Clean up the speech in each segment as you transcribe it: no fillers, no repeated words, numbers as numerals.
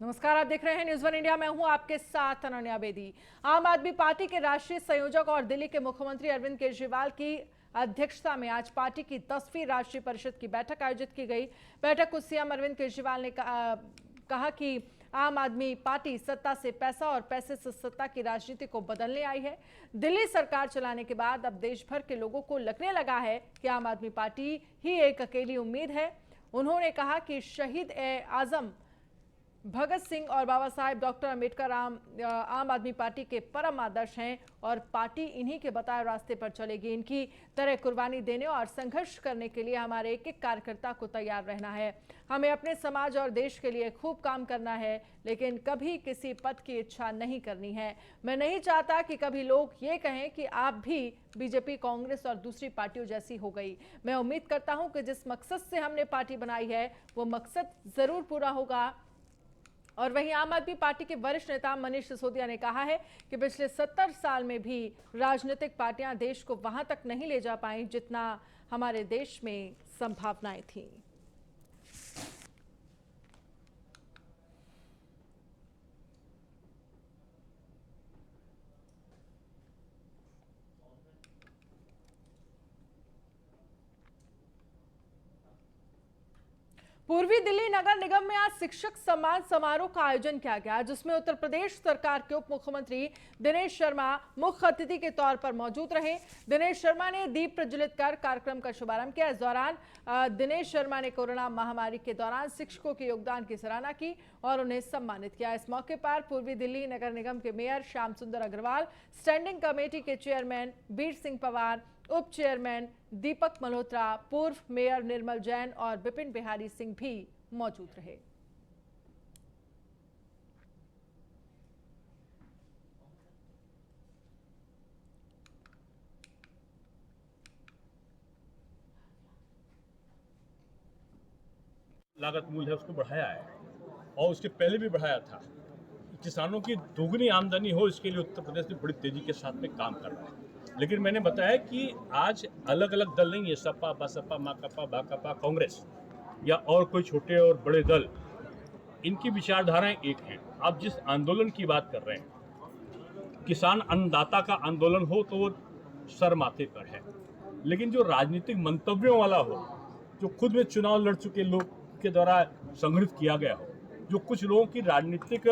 नमस्कार, आप देख रहे हैं न्यूज़ वन इंडिया। मैं हूं आपके साथ अनन्या बेदी। आम आदमी पार्टी के राष्ट्रीय संयोजक और दिल्ली के मुख्यमंत्री अरविंद केजरीवाल की अध्यक्षता में आज पार्टी की 10वीं राष्ट्रीय परिषद की बैठक आयोजित की गई। बैठक को सीएम अरविंद केजरीवाल ने कहा कि आम आदमी पार्टी सत्ता से पैसा और पैसे से सत्ता की राजनीति को बदलने आई है। दिल्ली सरकार चलाने के बाद अब देश भर के लोगों को लगने लगा है कि आम आदमी पार्टी ही एक अकेली उम्मीद है। उन्होंने कहा कि शहीद ए आजम भगत सिंह और बाबा साहेब डॉक्टर अंबेडकर आम आदमी पार्टी के परम आदर्श हैं और पार्टी इन्हीं के बताए रास्ते पर चलेगी। इनकी तरह कुर्बानी देने और संघर्ष करने के लिए हमारे एक एक कार्यकर्ता को तैयार रहना है। हमें अपने समाज और देश के लिए खूब काम करना है, लेकिन कभी किसी पद की इच्छा नहीं करनी है। मैं नहीं चाहता कि कभी लोग ये कहें कि आप भी बीजेपी, कांग्रेस और दूसरी पार्टियों जैसी हो गई। मैं उम्मीद करता हूं कि जिस मकसद से हमने पार्टी बनाई है वो मकसद जरूर पूरा होगा। और वहीं आम आदमी पार्टी के वरिष्ठ नेता मनीष सिसोदिया ने कहा है कि पिछले 70 साल में भी राजनीतिक पार्टियां देश को वहां तक नहीं ले जा पाई जितना हमारे देश में संभावनाएं थीं। पूर्वी दिल्ली नगर निगम में आज शिक्षक सम्मान समारोह का आयोजन किया गया, जिसमें उत्तर प्रदेश सरकार के उप मुख्यमंत्री दिनेश शर्मा मुख्य अतिथि के तौर पर मौजूद रहे। दिनेश शर्मा ने दीप प्रज्वलित कर कार्यक्रम का शुभारंभ किया। इस दौरान दिनेश शर्मा ने कोरोना महामारी के दौरान शिक्षकों के योगदान की सराहना की और उन्हें सम्मानित किया। इस मौके पर पूर्वी दिल्ली नगर निगम के मेयर श्याम सुंदर अग्रवाल, स्टैंडिंग कमेटी के चेयरमैन वीर सिंह पवार, उप चेयरमैन दीपक मल्होत्रा, पूर्व मेयर निर्मल जैन और विपिन बिहारी सिंह भी मौजूद रहे। लागत मूल्य है उसको बढ़ाया है और उसके पहले भी बढ़ाया था। किसानों की दोगुनी आमदनी हो, इसके लिए उत्तर प्रदेश में बड़ी तेजी के साथ में काम कर रहा है। लेकिन मैंने बताया कि आज अलग अलग दल नहीं है, सपा, बसपा, माकपा, भाकपा, कांग्रेस या और कोई छोटे और बड़े दल, इनकी विचारधाराएं एक हैं। आप जिस आंदोलन की बात कर रहे हैं, किसान अन्नदाता का आंदोलन हो तो वो सर माथे पर है, लेकिन जो राजनीतिक मंतव्यों वाला हो, जो खुद में चुनाव लड़ चुके लोग के द्वारा संगठित किया गया हो, जो कुछ लोगों की राजनीतिक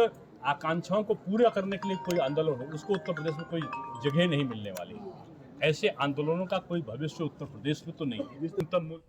आकांक्षाओं को पूरा करने के लिए कोई आंदोलन हो, उसको उत्तर प्रदेश में कोई जगह नहीं मिलने वाली। ऐसे आंदोलनों का कोई भविष्य उत्तर प्रदेश में तो नहीं।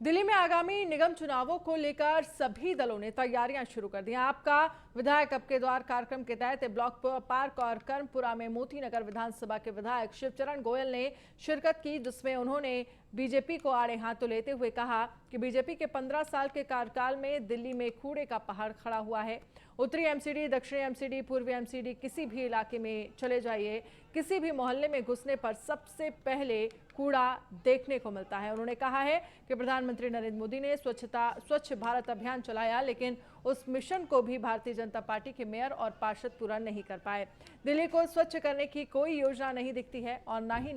दिल्ली में आगामी निगम चुनावों को लेकर सभी दलों ने तैयारियां शुरू कर दी। आपका विधायक अब के द्वार कार्यक्रम के तहत ब्लॉक पार्क और कर्मपुरा में मोती नगर विधानसभा के विधायक शिवचरण गोयल ने शिरकत की, जिसमें उन्होंने बीजेपी को आड़े हाथों लेते हुए कहा कि बीजेपी के 15 साल के कार्यकाल में दिल्ली में कूड़े का पहाड़ खड़ा हुआ है। उत्तरी एमसीडी, दक्षिणी एमसीडी, पूर्वी एमसीडी, किसी भी इलाके में चले जाइए, किसी भी मोहल्ले में घुसने पर सबसे पहले कूड़ा देखने को मिलता है। उन्होंने कहा है कि प्रधानमंत्री नरेंद्र मोदी ने स्वच्छ भारत अभियान चलाया, लेकिन उस मिशन को भी भारतीय जनता पार्टी के मेयर और पार्षद पूरा नहीं कर पाए। दिल्ली को स्वच्छ करने की कोई योजना नहीं दिखती है और न ही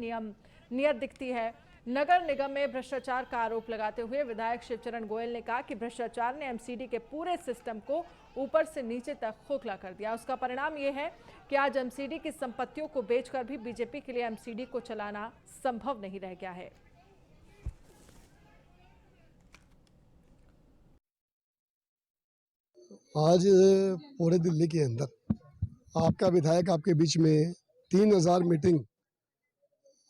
नियत दिखती है। नगर निगम में भ्रष्टाचार का आरोप लगाते हुए विधायक शिवचरण गोयल ने कहा कि भ्रष्टाचार ने एमसीडी के पूरे सिस्टम को ऊपर से नीचे तक खोखला कर दिया। उसका परिणाम यह है कि आज एमसीडी की संपत्तियों को बेचकर भी बीजेपी के लिए एमसीडी को चलाना संभव नहीं रह गया है। आज पूरे दिल्ली के अंदर आपका विधायक आपके बीच में 3000 मीटिंग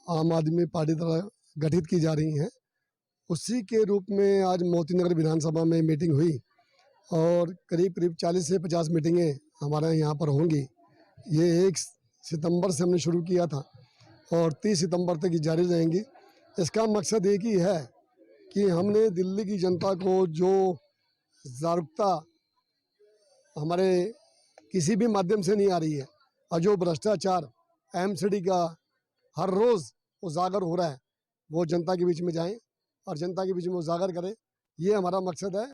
आम आदमी पार्टी द्वारा गठित की जा रही हैं। उसी के रूप में आज मोती नगर विधानसभा में मीटिंग हुई और करीब करीब 40 से 50 मीटिंगें हमारे यहाँ पर होंगी। ये 1 सितंबर से हमने शुरू किया था और 30 सितंबर तक जारी रहेंगी। इसका मकसद एक ही है कि हमने दिल्ली की जनता को जो जागरूकता हमारे किसी भी माध्यम से नहीं आ रही है और जो भ्रष्टाचार एमसीडी का हर रोज़ उजागर हो रहा है, वो जनता के बीच में जाएं और जनता के बीच में उजागर करें, ये हमारा मकसद है।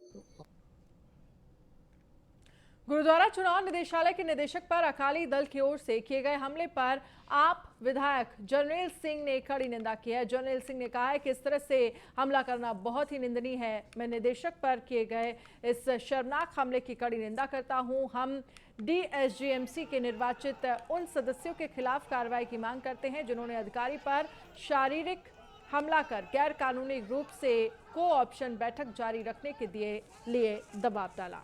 गुरुद्वारा चुनाव निदेशालय के निदेशक पर अकाली दल की ओर से किए गए हमले पर आप विधायक जर्नैल सिंह ने कड़ी निंदा की है। जर्नैल सिंह ने कहा है कि इस तरह से हमला करना बहुत ही निंदनीय है। मैं निदेशक पर किए गए इस शर्मनाक हमले की कड़ी निंदा करता हूं। हम डीएसजीएमसी के निर्वाचित उन सदस्यों के खिलाफ कार्रवाई की मांग करते हैं जिन्होंने अधिकारी पर शारीरिक हमला कर गैर कानूनी रूप से को ऑप्शन बैठक जारी रखने के लिए दबाव डाला।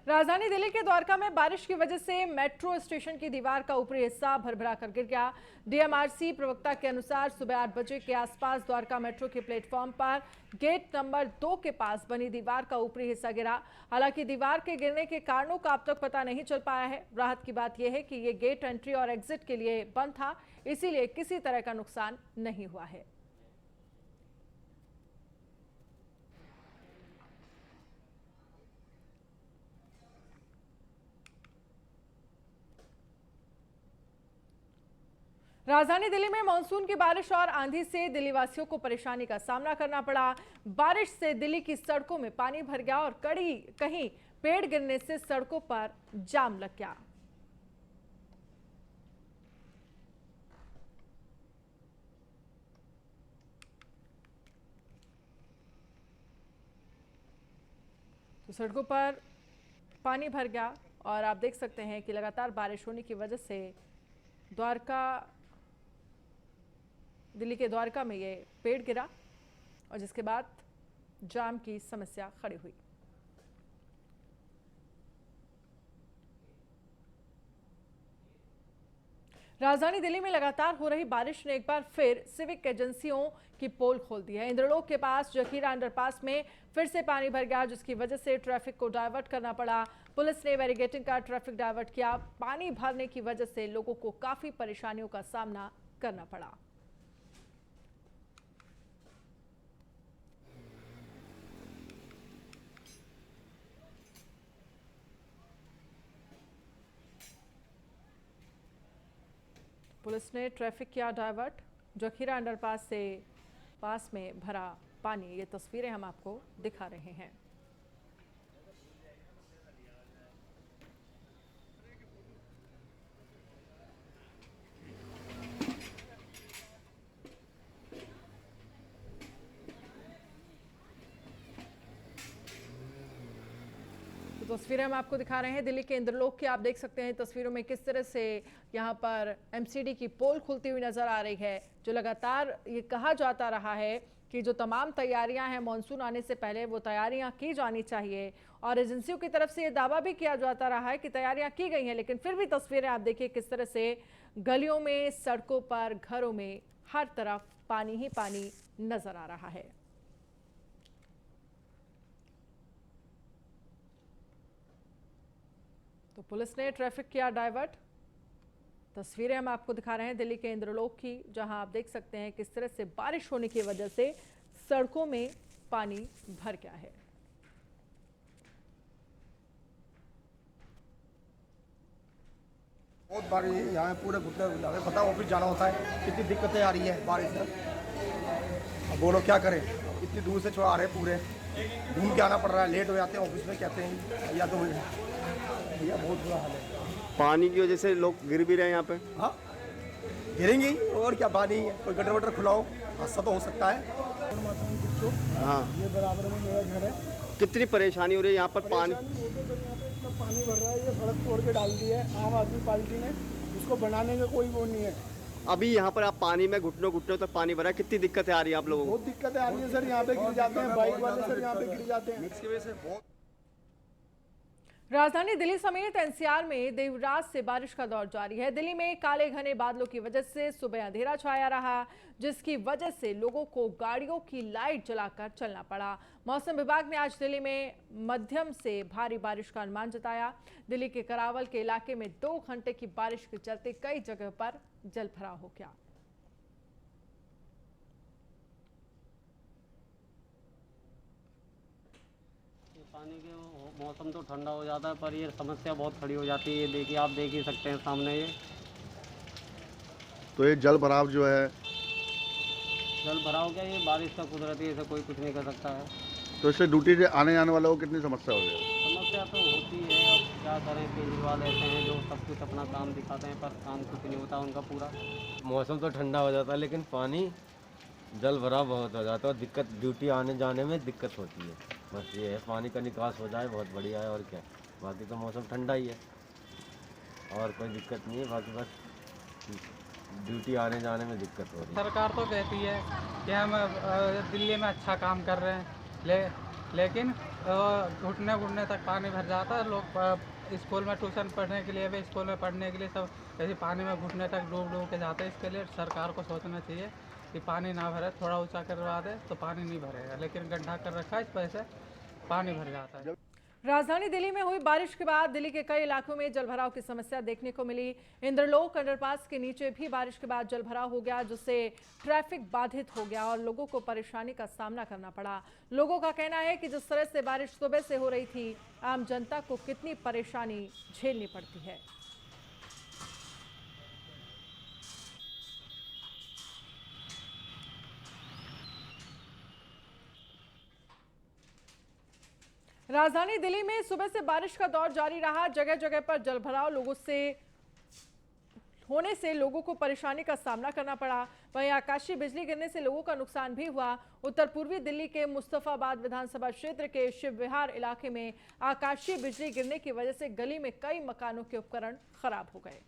राजधानी दिल्ली के द्वारका में बारिश की वजह से मेट्रो स्टेशन की दीवार का ऊपरी हिस्सा भरभरा कर गिर गया। डीएमआरसी प्रवक्ता के अनुसार सुबह 8 बजे के आसपास द्वारका मेट्रो के प्लेटफॉर्म पर गेट नंबर 2 के पास बनी दीवार का ऊपरी हिस्सा गिरा। हालांकि दीवार के गिरने के कारणों का अब तक पता नहीं चल पाया है। राहत की बात यह है कि ये गेट एंट्री और एग्जिट के लिए बंद था, इसीलिए किसी तरह का नुकसान नहीं हुआ है। राजधानी दिल्ली में मानसून की बारिश और आंधी से दिल्ली वासियों को परेशानी का सामना करना पड़ा। बारिश से दिल्ली की सड़कों में पानी भर गया और कहीं पेड़ गिरने से सड़कों पर जाम लग गया। तो सड़कों पर पानी भर गया और आप देख सकते हैं कि लगातार बारिश होने की वजह से दिल्ली के द्वारका में ये पेड़ गिरा और जिसके बाद जाम की समस्या खड़ी हुई। राजधानी दिल्ली में लगातार हो रही बारिश ने एक बार फिर सिविक एजेंसियों की पोल खोल दी है। इंद्रलोक के पास जखीरा अंडरपास में फिर से पानी भर गया, जिसकी वजह से ट्रैफिक को डाइवर्ट करना पड़ा। पुलिस ने बैरिकेडिंग का ट्रैफिक डाइवर्ट किया। पानी भरने की वजह से लोगों को काफी परेशानियों का सामना करना पड़ा। पुलिस ने ट्रैफिक किया डाइवर्ट। जखीरा अंडरपास से पास में भरा पानी, ये तस्वीरें हम आपको दिखा रहे हैं। तस्वीरें हम आपको दिखा रहे हैं दिल्ली के इंद्रलोक की। आप देख सकते हैं तस्वीरों में किस तरह से यहाँ पर एमसीडी की पोल खुलती हुई नजर आ रही है। जो लगातार ये कहा जाता रहा है कि जो तमाम तैयारियां हैं मानसून आने से पहले वो तैयारियां की जानी चाहिए और एजेंसियों की तरफ से ये दावा भी किया जाता रहा है कि तैयारियां की गई हैं, लेकिन फिर भी तस्वीरें आप देखिए किस तरह से गलियों में, सड़कों पर, घरों में हर तरफ पानी ही पानी नजर आ रहा है। तो पुलिस ने ट्रैफिक किया डाइवर्ट। तस्वीरें हम आपको दिखा रहे हैं दिल्ली के इंद्रलोक की, जहां आप देख सकते हैं किस तरह से बारिश होने की वजह से सड़कों में पानी भर गया है। बहुत बारिश यहाँ पूरे घुटने पता ऑफिस जाना होता है, कितनी दिक्कतें आ रही है बारिश से। अब बोलो क्या करें, इतनी दूर से आ रहे पूरे, घूम के आना पड़ रहा है, लेट हो जाते हैं ऑफिस में, कहते हैं या तो भैया बहुत बुरा हाल है। पानी की वजह से लोग गिर भी रहे हैं यहाँ पे। हाँ गिरेंगे ही, और क्या, पानी कोई गटर वटर खुलाओ, हादसा तो हो सकता है। हाँ ये बराबर में मेरा घर है। कितनी परेशानी हो रही है यहाँ पर पानी? इतना पानी भर रहा है, ये सड़क तोड़ के डाल दी है आम आदमी पार्टी ने, उसको बनाने का कोई वो नहीं है। अभी यहाँ पर आप पानी में घुटनों तक पानी भरा है, कितनी दिक्कतें आ रही है आप लोगों को? बहुत दिक्कतें आ रही है सर, यहाँ पे गिर जाते हैं बाइक वाले सर, यहाँ पे गिर जाते हैं, इसकी वजह से बहुत। राजधानी दिल्ली समेत एनसीआर में देर रात से बारिश का दौर जारी है। दिल्ली में काले घने बादलों की वजह से सुबह अंधेरा छाया रहा, जिसकी वजह से लोगों को गाड़ियों की लाइट जलाकर चलना पड़ा। मौसम विभाग ने आज दिल्ली में मध्यम से भारी बारिश का अनुमान जताया। दिल्ली के करावल के इलाके में 2 घंटे की बारिश के चलते कई जगह पर जलभराव हो गया। पानी के मौसम तो ठंडा हो जाता है, पर ये समस्या बहुत खड़ी हो जाती है। ये देखिए, आप देख ही सकते हैं सामने ये तो ये जल भराव जो है, जल भराव क्या, ये बारिश का कुदरती है, इसे कोई कुछ नहीं कर सकता है। तो इससे ड्यूटी से आने जाने वालों को कितनी समस्या हो जाएगी? समस्या तो होती है, अब क्या करें, केजरीवाल ऐसे हैं जो सब कुछ अपना काम दिखाते हैं, पर काम कुछ नहीं होता उनका पूरा। मौसम तो ठंडा हो जाता है, लेकिन पानी जल भराव बहुत हो जाता है और दिक्कत, ड्यूटी आने जाने में दिक्कत होती है। बस ये है, पानी का निकास हो जाए बहुत बढ़िया है, और क्या। बाकी तो मौसम ठंडा ही है और कोई दिक्कत नहीं है, बाकी बस ड्यूटी आने जाने में दिक्कत हो रही है। सरकार तो कहती है कि हम दिल्ली में अच्छा काम कर रहे हैं, लेकिन घुटने घुटने तक पानी भर जाता है। लोग स्कूल में ट्यूशन पढ़ने के लिए भी, स्कूल में पढ़ने के लिए सब ऐसे पानी में घुटने तक डूब डूब के जाते हैं। इसके लिए सरकार को सोचना चाहिए कि पानी ना भरे, थोड़ा ऊंचा करवा दे तो पानी नहीं भरेगा, लेकिन गड्ढा कर रखा है, इस वजह से पानी भर जाता है। राजधानी दिल्ली में हुई बारिश के बाद दिल्ली के कई इलाकों में जलभराव की समस्या देखने को मिली। इंद्रलोक अंडरपास के नीचे भी बारिश के बाद जलभराव हो गया, जिससे ट्रैफिक बाधित हो गया और लोगों को परेशानी का सामना करना पड़ा। लोगों का कहना है कि जिस तरह से बारिश सुबह से हो रही थी, आम जनता को कितनी परेशानी झेलनी पड़ती है। राजधानी दिल्ली में सुबह से बारिश का दौर जारी रहा। जगह जगह पर जलभराव होने से लोगों को परेशानी का सामना करना पड़ा। वहीं आकाशीय बिजली गिरने से लोगों का नुकसान भी हुआ। उत्तर पूर्वी दिल्ली के मुस्तफाबाद विधानसभा क्षेत्र के शिव विहार इलाके में आकाशीय बिजली गिरने की वजह से गली में कई मकानों के उपकरण खराब हो गए।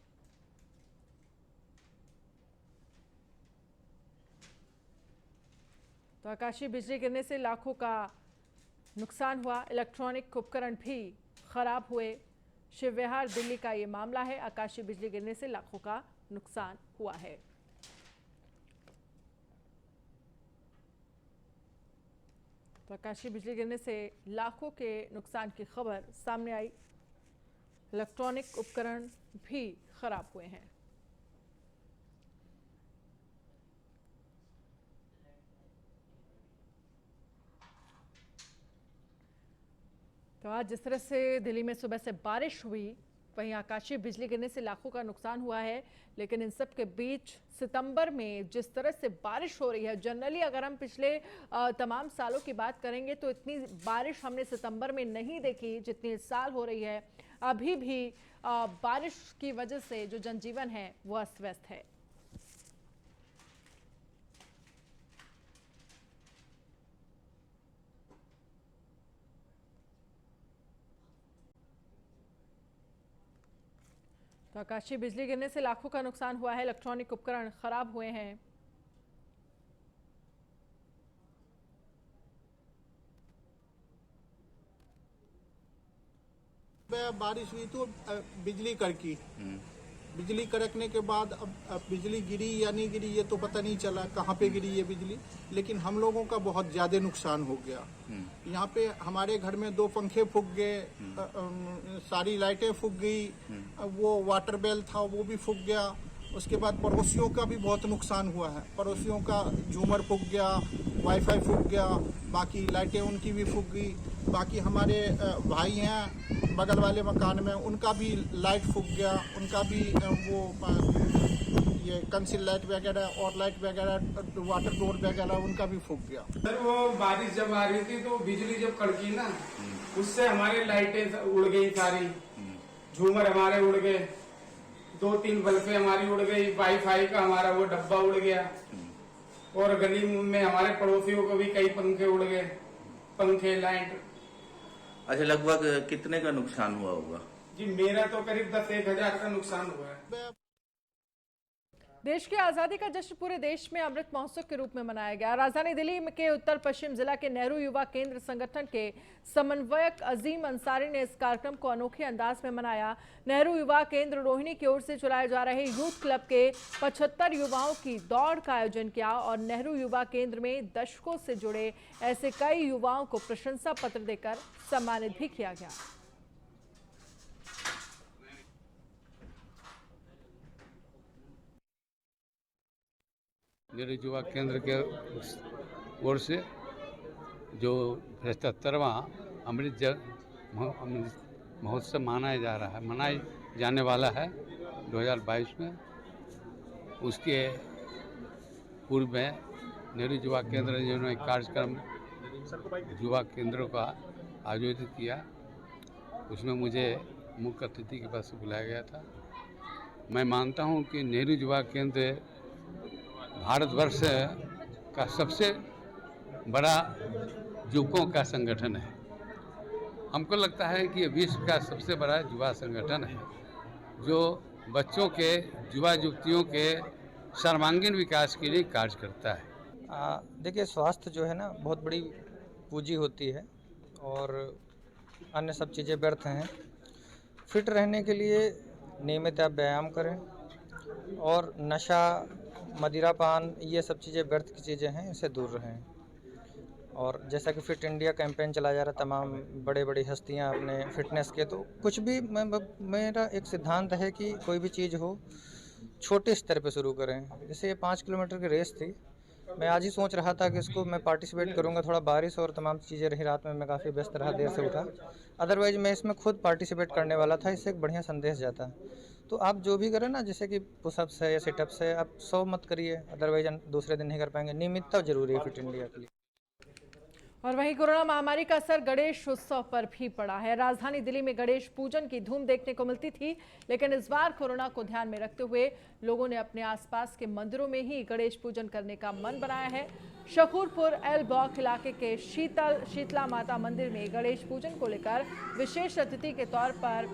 तो आकाशीय बिजली गिरने से लाखों का नुकसान हुआ, इलेक्ट्रॉनिक उपकरण भी खराब हुए। शिव विहार दिल्ली का ये मामला है। आकाशीय बिजली गिरने से लाखों का नुकसान हुआ है। तो आकाशीय बिजली गिरने से लाखों के नुकसान की खबर सामने आई। इलेक्ट्रॉनिक उपकरण भी खराब हुए हैं। तो आज जिस तरह से दिल्ली में सुबह से बारिश हुई, वहीं आकाशीय बिजली गिरने से लाखों का नुकसान हुआ है। लेकिन इन सब के बीच सितंबर में जिस तरह से बारिश हो रही है, जनरली अगर हम पिछले तमाम सालों की बात करेंगे तो इतनी बारिश हमने सितंबर में नहीं देखी जितनी इस साल हो रही है। अभी भी बारिश की वजह से जो जनजीवन है वो अस्त व्यस्त है। तो आकाशीय बिजली गिरने से लाखों का नुकसान हुआ है, इलेक्ट्रॉनिक उपकरण खराब हुए हैं। बारिश हुई तो बिजली कड़की, बिजली कड़कने के बाद अब बिजली गिरी या नहीं गिरी ये तो पता नहीं चला कहाँ पे गिरी ये बिजली, लेकिन हम लोगों का बहुत ज्यादा नुकसान हो गया। यहाँ पे हमारे घर में 2 पंखे फूक गए, सारी लाइटें फूक गई, वो वाटर बेल था वो भी फूक गया। उसके बाद पड़ोसियों का भी बहुत नुकसान हुआ है, पड़ोसियों का झूमर फूक गया, वाईफाई फूक गया, बाकी लाइटें उनकी भी फूक गई। बाकी हमारे भाई हैं बगल वाले मकान में, उनका भी लाइट फूक गया, उनका भी वो ये कंसिल लाइट वगैरह और लाइट वगैरह वाटर डोर वगैरह उनका भी फूक गया। सर वो बारिश जब आ रही थी तो बिजली जब कड़की ना, उससे हमारी लाइटें उड़ गई सारी, झूमर हमारे उड़ गए, 2-3 बल्बें हमारी उड़ गई, वाईफाई का हमारा वो डब्बा उड़ गया, और गली में हमारे पड़ोसियों को भी कई पंखे उड़ गए, पंखे लाइट। अच्छा, लगभग कितने का नुकसान हुआ होगा? जी मेरा तो करीब 10-1 हजार का नुकसान हुआ है। देश की आज़ादी का जश्न पूरे देश में अमृत महोत्सव के रूप में मनाया गया। राजधानी दिल्ली के उत्तर पश्चिम जिला के नेहरू युवा केंद्र संगठन के समन्वयक अजीम अंसारी ने इस कार्यक्रम को अनोखे अंदाज में मनाया। नेहरू युवा केंद्र रोहिणी की ओर से चलाए जा रहे यूथ क्लब के 75 युवाओं की दौड़ का आयोजन किया और नेहरू युवा केंद्र में दशकों से जुड़े ऐसे कई युवाओं को प्रशंसा पत्र देकर सम्मानित भी किया गया। नेहरू युवा केंद्र के ओर से जो 75वां अमृत महोत्सव मनाया जाने वाला है 2022 में। उसके पूर्व में नेहरू युवा केंद्र जिन्होंने कार्यक्रम युवा केंद्रों का आयोजित किया, उसमें मुझे मुख्य अतिथि के पास से बुलाया गया था। मैं मानता हूं कि नेहरू युवा केंद्र भारतवर्ष का सबसे बड़ा युवकों का संगठन है। हमको लगता है कि ये विश्व का सबसे बड़ा युवा संगठन है जो बच्चों के, युवा युवतियों के सर्वांगीण विकास के लिए कार्य करता है। देखिए, स्वास्थ्य जो है ना बहुत बड़ी पूंजी होती है और अन्य सब चीज़ें व्यर्थ हैं। फिट रहने के लिए नियमित आप व्यायाम करें और नशा, मदिरापान, ये सब चीज़ें व्यर्थ की चीज़ें हैं, इससे दूर रहें। और जैसा कि फिट इंडिया कैंपेन चलाया जा रहा है, तमाम बड़े बड़ी हस्तियां अपने फिटनेस के, तो कुछ भी मेरा एक सिद्धांत है कि कोई भी चीज़ हो छोटे स्तर पे शुरू करें। जैसे ये 5 किलोमीटर की रेस थी, मैं आज ही सोच रहा था कि इसको मैं पार्टिसिपेट करूंगा। थोड़ा बारिश और तमाम चीज़ें रही, रात में मैं काफ़ी व्यस्त रहा, देर से उठा। अदरवाइज़ मैं इसमें खुद पार्टिसिपेट करने वाला था, इससे एक बढ़िया संदेश जाता। तो आप जो भी करें ना, जैसे कि पुशअप्स है या सिटअप्स है, आप 100 मत करिए, अदरवाइज दूसरे दिन नहीं कर पाएंगे। नियमितता जरूरी है फिट इंडिया के लिए। और वहीं कोरोना महामारी का असर गणेश उत्सव पर भी पड़ा है। राजधानी दिल्ली में गणेश पूजन की धूम देखने को मिलती थी, लेकिन इस बार कोरोना को ध्यान में रखते हुए लोगों ने अपने आसपास के मंदिरों में ही गणेश पूजन करने का मन बनाया है। शकूरपुर एल ब्लॉक इलाके के शीतला माता मंदिर में गणेश पूजन को लेकर विशेष अतिथि के तौर पर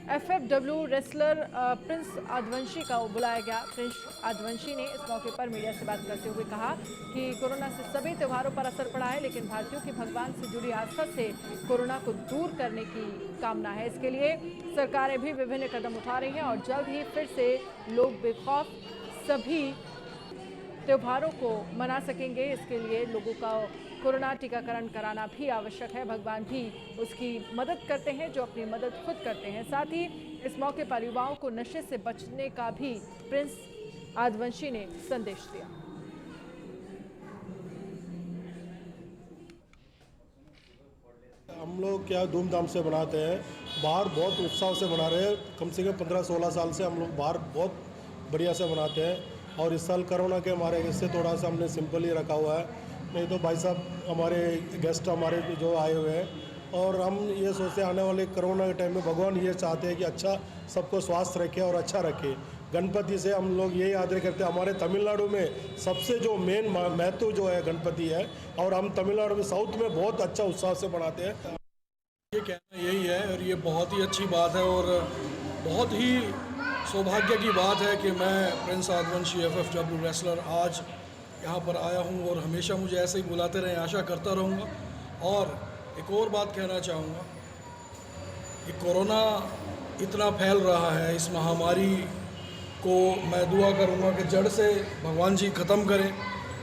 FFW रेसलर प्रिंस आदिवंशी का बुलाया गया। प्रिंस आदिवंशी ने इस मौके पर मीडिया से बात करते हुए कहा कि कोरोना से सभी त्योहारों पर असर पड़ा है, लेकिन भारतीयों की भगवान से जुड़ी आस्था से कोरोना को दूर करने की कामना है। इसके लिए सरकारें भी विभिन्न कदम उठा रही हैं और जल्द ही फिर से लोग बेखौफ सभी त्योहारों को मना सकेंगे। इसके लिए लोगों का कोरोना टीकाकरण कराना भी आवश्यक है। भगवान भी उसकी मदद करते हैं जो अपनी मदद खुद करते हैं। साथ ही इस मौके पर युवाओं को नशे से बचने का भी प्रिंस आदिवंशी ने संदेश दिया। हम लोग क्या धूमधाम से मनाते हैं, बाहर बहुत उत्साह से मना रहे हैं। कम से कम 15-16 साल से हम लोग बाहर बहुत बढ़िया से मनाते हैं। और इस साल कोरोना के हमारे इससे थोड़ा सा हमने सिंपल ही रखा हुआ है। नहीं तो भाई साहब हमारे गेस्ट हमारे जो आए हुए हैं, और हम ये सोचते हैं आने वाले कोरोना के टाइम में भगवान ये चाहते हैं कि अच्छा सबको स्वास्थ्य रखे और अच्छा रखे। गणपति से हम लोग यही आदर करते हैं। हमारे तमिलनाडु में सबसे जो मेन महत्व जो है गणपति है, और हम तमिलनाडु में साउथ में बहुत अच्छा उत्साह से मनाते हैं। ये कहना यही है, और ये बहुत ही अच्छी बात है और बहुत ही सौभाग्य की बात है कि मैं प्रिंस आदिवंशी FFW रेसलर आज यहाँ पर आया हूँ, और हमेशा मुझे ऐसे ही बुलाते रहें, आशा करता रहूँगा। और एक और बात कहना चाहूँगा कि कोरोना इतना फैल रहा है, इस महामारी को मैं दुआ करूँगा कि जड़ से भगवान जी ख़त्म करें,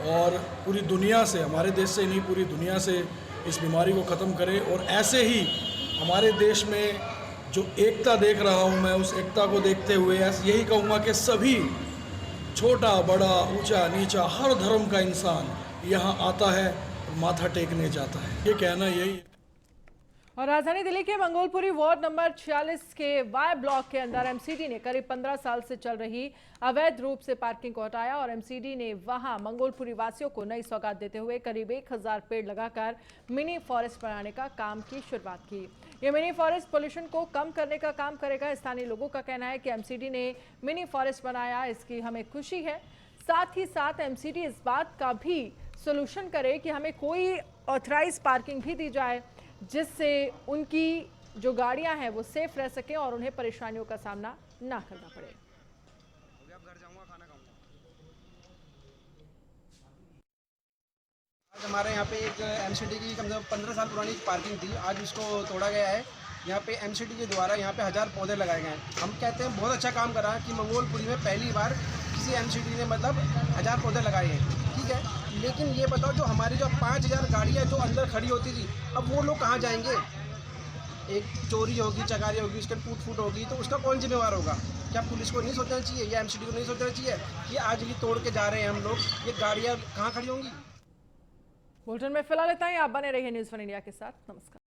और पूरी दुनिया से, हमारे देश से नहीं पूरी दुनिया से इस बीमारी को ख़त्म करें। और ऐसे ही हमारे देश में जो एकता देख रहा हूँ मैं, उस एकता को देखते हुए यही कहूँगा कि सभी, छोटा बड़ा ऊंचा नीचा, हर धर्म का इंसान यहाँ आता है, माथा टेकने जाता है। ये कहना यही है। और राजधानी दिल्ली के मंगोलपुरी वार्ड नंबर 46 के वाई ब्लॉक के अंदर MCD ने करीब 15 साल से चल रही अवैध रूप से पार्किंग को हटाया और MCD ने वहां मंगोलपुरी वासियों को नई सौगात देते हुए करीब 1000 पेड़ लगाकर मिनी फॉरेस्ट बनाने का काम की शुरुआत की। ये मिनी फॉरेस्ट पोल्यूशन को कम करने का काम करेगा। स्थानीय लोगों का कहना है कि MCD ने मिनी फॉरेस्ट बनाया, इसकी हमें खुशी है। साथ ही साथ MCD इस बात का भी सोल्यूशन करे कि हमें कोई ऑथराइज पार्किंग भी दी जाए, जिससे उनकी जो गाड़ियां हैं वो सेफ रह सकें और उन्हें परेशानियों का सामना ना करना पड़े। आज हमारे यहाँ पे एक MCD की कम से कम 15 साल पुरानी पार्किंग थी, आज उसको तोड़ा गया है। यहाँ पे MCD के द्वारा यहाँ पे 1000 पौधे लगाए गए हैं। हम कहते हैं बहुत अच्छा काम करा कि मंगोलपुरी में पहली बार किसी MCD ने मतलब 1000 पौधे लगाए हैं, ठीक है। लेकिन ये बताओ, जो हमारी जो 5000 गाड़ियाँ जो अंदर खड़ी होती थी, अब वो लोग कहाँ जाएंगे? एक चोरी होगी, चकारी होगी, उसके टूट फूट होगी, तो उसका कौन जिम्मेवार होगा? क्या पुलिस को नहीं सोचना चाहिए या MCD को नहीं सोचना चाहिए कि आज ये तोड़ के जा रहे हैं हम लोग, ये गाड़ियाँ कहाँ खड़ी होंगी? बुलेटिन में फिलहाल इतना ही। आप बने रहिए न्यूज़ 1 इंडिया के साथ। नमस्कार।